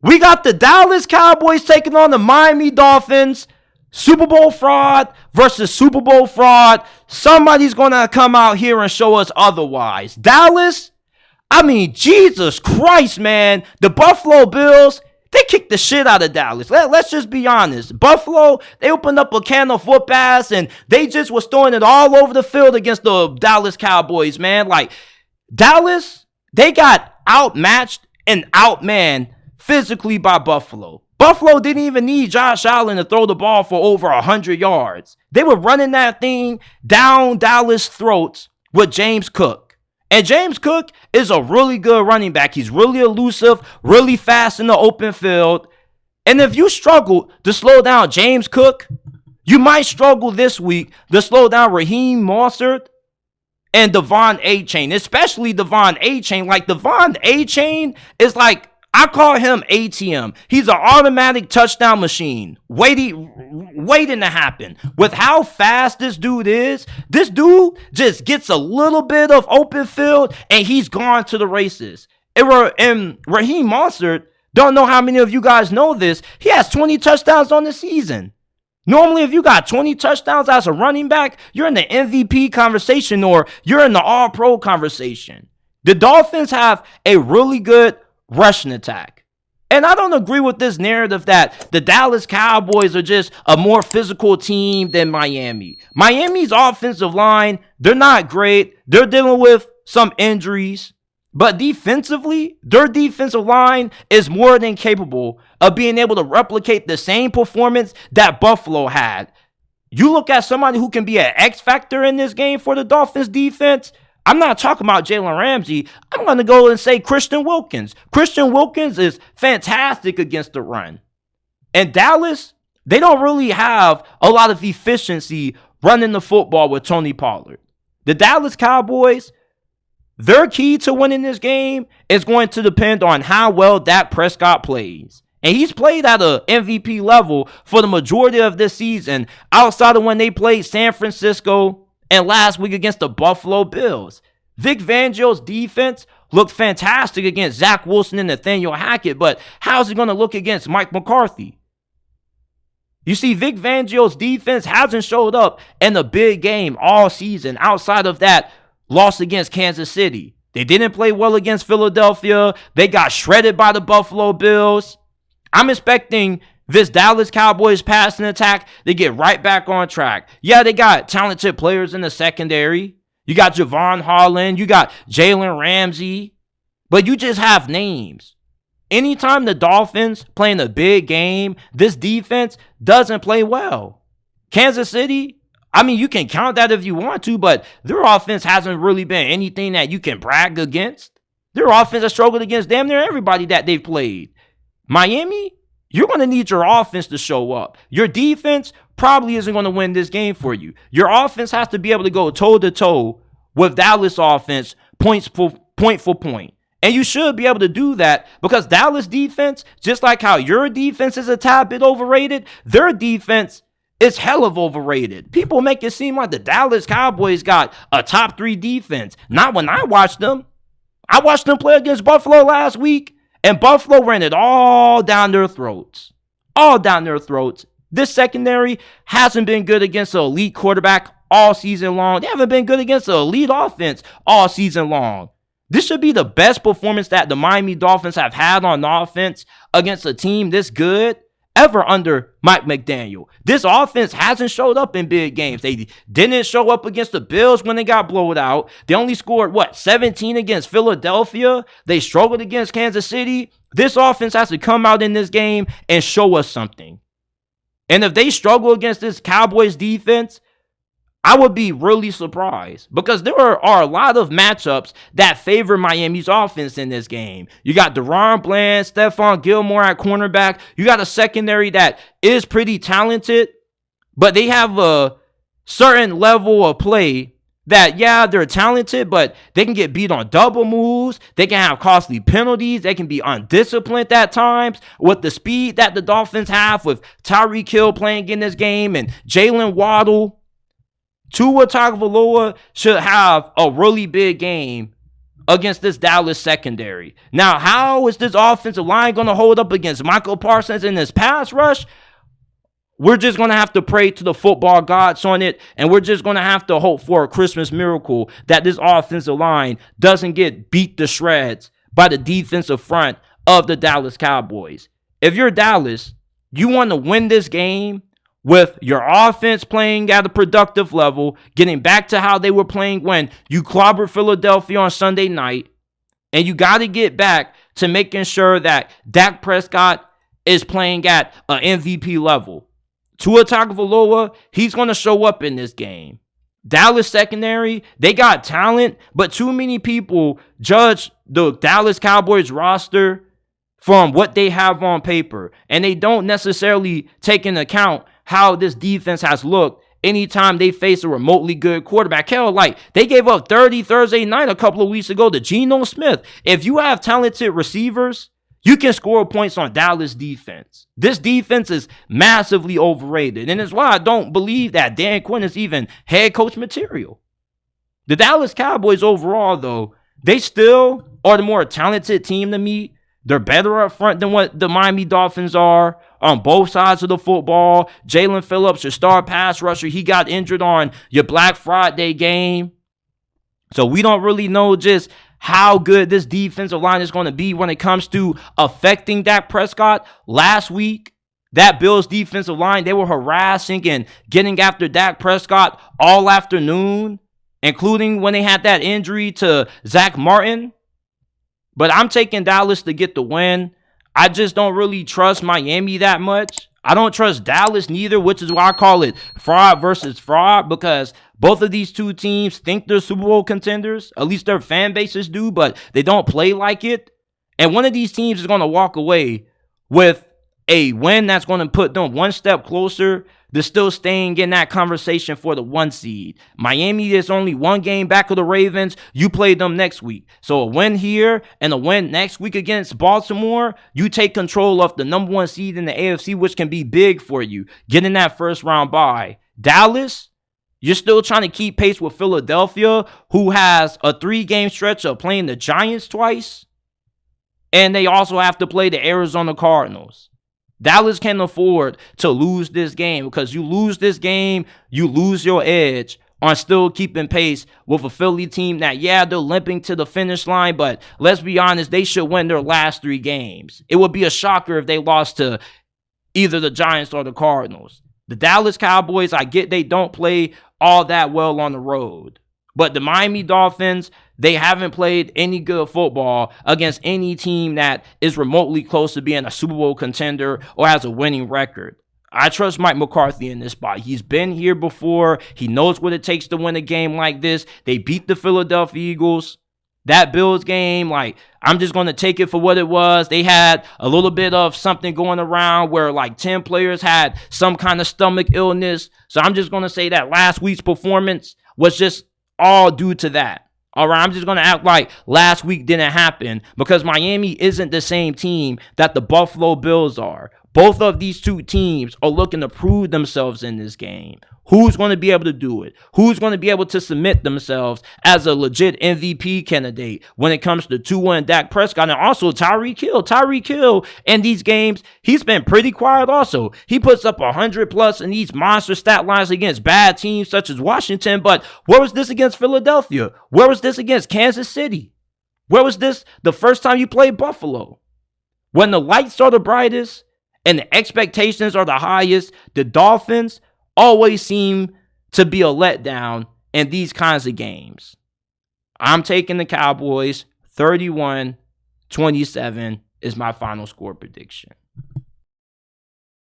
We got the Dallas Cowboys taking on the Miami Dolphins. Super Bowl fraud versus Super Bowl fraud. Somebody's going to come out here and show us otherwise. Dallas, I mean, Jesus Christ, man. The Buffalo Bills, they kicked the shit out of Dallas. Let's just be honest. Buffalo, they opened up a can of foot pass and they just was throwing it all over the field against the Dallas Cowboys, man. Like, Dallas, they got outmatched and outmanned physically by Buffalo. Buffalo didn't even need Josh Allen to throw the ball for over 100 yards. They were running that thing down Dallas' throats with James Cook. And James Cook is a really good running back. He's really elusive, really fast in the open field. And if you struggle to slow down James Cook, you might struggle this week to slow down Raheem Mostert and Devon A-Chain, especially Devon A-Chain. Like, Devon A-Chain is like, I call him ATM. He's an automatic touchdown machine waiting to happen. With how fast this dude is, this dude just gets a little bit of open field and he's gone to the races. And Raheem Mostert, don't know how many of you guys know this, he has 20 touchdowns on the season. Normally, if you got 20 touchdowns as a running back, you're in the MVP conversation or you're in the All-Pro conversation. The Dolphins have a really good rushing attack. And I don't agree with this narrative that the Dallas Cowboys are just a more physical team than Miami. Miami's offensive line, they're not great. They're dealing with some injuries. But defensively, their defensive line is more than capable of being able to replicate the same performance that Buffalo had. You look at somebody who can be an X factor in this game for the Dolphins defense. I'm not talking about Jalen Ramsey. I'm going to go and say Christian Wilkins. Christian Wilkins is fantastic against the run. And Dallas, they don't really have a lot of efficiency running the football with Tony Pollard. The Dallas Cowboys, their key to winning this game is going to depend on how well Dak Prescott plays. And he's played at an MVP level for the majority of this season, outside of when they played San Francisco and last week against the Buffalo Bills. Vic Fangio's defense looked fantastic against Zach Wilson and Nathaniel Hackett, but how's it going to look against Mike McCarthy? You see, Vic Fangio's defense hasn't showed up in a big game all season outside of that loss against Kansas City. They didn't play well against Philadelphia. They got shredded by the Buffalo Bills. I'm expecting this Dallas Cowboys passing attack, they get right back on track. Yeah, they got talented players in the secondary. You got Javon Holland. You got Jalen Ramsey. But you just have names. Anytime the Dolphins play in a big game, this defense doesn't play well. Kansas City, I mean, you can count that if you want to, but their offense hasn't really been anything that you can brag against. Their offense has struggled against damn near everybody that they've played. Miami, you're going to need your offense to show up. Your defense probably isn't going to win this game for you. Your offense has to be able to go toe-to-toe with Dallas offense, point for point. And you should be able to do that because Dallas defense, just like how your defense is a tad bit overrated, their defense is hell of overrated. People make it seem like the Dallas Cowboys got a top 3 defense. Not when I watched them. I watched them play against Buffalo last week. And Buffalo ran it all down their throats. All down their throats. This secondary hasn't been good against an elite quarterback all season long. They haven't been good against an elite offense all season long. This should be the best performance that the Miami Dolphins have had on offense against a team this good ever under Mike McDaniel. This offense hasn't showed up in big games. They didn't show up against the Bills when they got blown out. They only scored, 17 against Philadelphia. They struggled against Kansas City. This offense has to come out in this game and show us something. And if they struggle against this Cowboys defense, I would be really surprised because there are a lot of matchups that favor Miami's offense in this game. You got Deron Bland, Stephon Gilmore at cornerback. You got a secondary that is pretty talented, but they have a certain level of play that, yeah, they're talented, but they can get beat on double moves. They can have costly penalties. They can be undisciplined at times. With the speed that the Dolphins have with Tyreek Hill playing in this game and Jalen Waddle, Tua Tagovailoa should have a really big game against this Dallas secondary. Now, how is this offensive line going to hold up against Michael Parsons in this pass rush? We're just going to have to pray to the football gods on it, and we're just going to have to hope for a Christmas miracle that this offensive line doesn't get beat to shreds by the defensive front of the Dallas Cowboys. If you're Dallas, you want to win this game with your offense playing at a productive level, getting back to how they were playing when you clobbered Philadelphia on Sunday night, and you got to get back to making sure that Dak Prescott is playing at an MVP level. Tua Tagovailoa, he's going to show up in this game. Dallas secondary, they got talent, but too many people judge the Dallas Cowboys roster from what they have on paper, and they don't necessarily take into account how this defense has looked anytime they face a remotely good quarterback. Hell, like, they gave up 30 Thursday night a couple of weeks ago to Geno Smith. If you have talented receivers, you can score points on Dallas defense. This defense is massively overrated, and it's why I don't believe that Dan Quinn is even head coach material. The Dallas Cowboys overall, though, they still are the more talented team to me. They're better up front than what the Miami Dolphins are on both sides of the football. Jalen Phillips, your star pass rusher, he got injured on your Black Friday game. So we don't really know just how good this defensive line is going to be when it comes to affecting Dak Prescott. Last week, that Bills defensive line, they were harassing and getting after Dak Prescott all afternoon, including when they had that injury to Zach Martin. But I'm taking Dallas to get the win. I just don't really trust Miami that much. I don't trust Dallas neither, which is why I call it fraud versus fraud, because both of these two teams think they're Super Bowl contenders. At least their fan bases do, but they don't play like it. And one of these teams is going to walk away with a win that's going to put them one step closer to still staying in that conversation for the 1 seed. Miami is only one game back of the Ravens. You play them next week. So a win here and a win next week against Baltimore, you take control of the number 1 seed in the AFC, which can be big for you, getting that first round bye. Dallas, you're still trying to keep pace with Philadelphia, who has a 3-game stretch of playing the Giants twice, and they also have to play the Arizona Cardinals. Dallas can't afford to lose this game, because you lose this game, you lose your edge on still keeping pace with a Philly team that, yeah, they're limping to the finish line, but let's be honest, they should win their last 3 games. It would be a shocker if they lost to either the Giants or the Cardinals. The Dallas Cowboys, I get they don't play all that well on the road, but the Miami Dolphins, they haven't played any good football against any team that is remotely close to being a Super Bowl contender or has a winning record. I trust Mike McCarthy in this spot. He's been here before. He knows what it takes to win a game like this. They beat the Philadelphia Eagles. That Bills game, like, I'm just going to take it for what it was. They had a little bit of something going around where like 10 players had some kind of stomach illness. So I'm just going to say that last week's performance was just all due to that. All right, I'm just going to act like last week didn't happen, because Miami isn't the same team that the Buffalo Bills are. Both of these two teams are looking to prove themselves in this game. Who's going to be able to do it? Who's going to be able to submit themselves as a legit MVP candidate when it comes to Tua and Dak Prescott, and also Tyreek Hill? Tyreek Hill in these games, he's been pretty quiet also. He puts up 100 plus in these monster stat lines against bad teams such as Washington, but where was this against Philadelphia? Where was this against Kansas City? Where was this the first time you played Buffalo? When the lights are the brightest and the expectations are the highest, the Dolphins always seem to be a letdown in these kinds of games. I'm taking the Cowboys. 31-27 is my final score prediction.